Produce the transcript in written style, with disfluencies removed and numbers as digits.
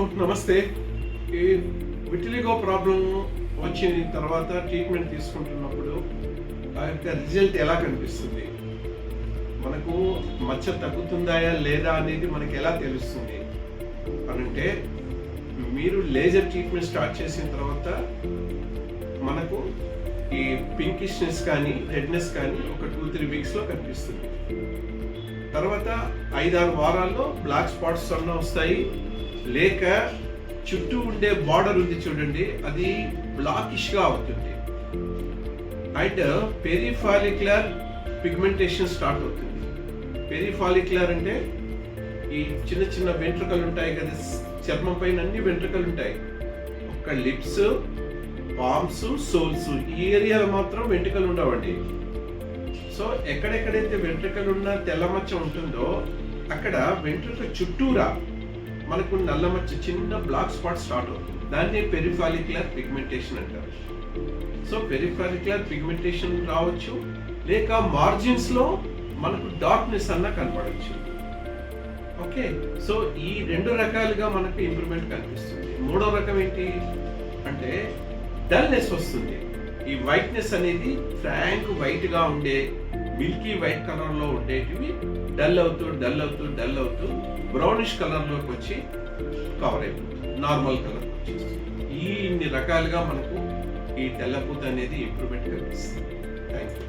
నమస్తే. ఈ vitiligo problem వచ్చిన తర్వాత ట్రీట్మెంట్ తీసుకుంటున్నప్పుడు ఆ యొక్క రిజల్ట్ ఎలా కనిపిస్తుంది, మనకు మచ్చ తగ్గుతుందా లేదా అనేది మనకి ఎలా తెలుస్తుంది అనంటే, మీరు లేజర్ ట్రీట్మెంట్ స్టార్ట్ చేసిన తర్వాత మనకు ఈ పింకిష్నెస్ కానీ రెడ్నెస్ కానీ ఒక 2-3 వీక్స్లో కనిపిస్తుంది. తర్వాత 5-6 వారాల్లో బ్లాక్ స్పాట్స్ అన్న వస్తాయి, లేక చుట్టూ ఉండే బార్డర్ ఉంది చూడండి, అది బ్లాకిష్గా అవుతుంది. అండ్ పెరిఫాలిక్యులర్ పిగ్మెంటేషన్ స్టార్ట్ అవుతుంది. పెరిఫాలిక్యులర్ అంటే ఈ చిన్న చిన్న వెంట్రుకలు ఉంటాయి కదా, చర్మం పైన అన్ని వెంట్రుకలు ఉంటాయి. ఒక లిప్స్, పామ్స్, సోల్స్, ఈ ఏరియాలో మాత్రం వెంట్రుకలు ఉండవండి. సో ఎక్కడెక్కడైతే వెంట్రుకలు ఉన్న తెల్లమచ్చ ఉంటుందో అక్కడ వెంట్రుక చుట్టూరా మనకు నల్లమచ్చ చిన్న బ్లాక్ స్పాట్ స్టార్ట్ అవుతుంది. దాన్ని పెరిఫాలిక్యులర్ పిగ్మెంటేషన్ అంటారు. సో పెరిఫాలిక్యులర్ పిగ్మెంటేషన్ రావచ్చు, లేక మార్జిన్స్ లో మనకు డార్క్నెస్ అన్న కనపడవచ్చు. ఓకే, సో ఈ 2 రకాలుగా మనకు ఇంప్రూవ్మెంట్ కనిపిస్తుంది. 3వ రకం ఏంటి అంటే డల్నెస్ వస్తుంది. ఈ వైట్నెస్ అనేది ఫ్రాంక్ వైట్ గా ఉండే మిల్కీ వైట్ కలర్ లో ఉండేటివి డల్ అవుతూ బ్రౌనిష్ కలర్ లోకి వచ్చి కవర్ అయిపోతుంది, నార్మల్ కలర్ వచ్చేస్తుంది. ఇన్ని రకాలుగా మనకు ఈ తెల్లపూత అనేది ఇంప్రూవ్మెంట్ కనిపిస్తుంది. Thank you.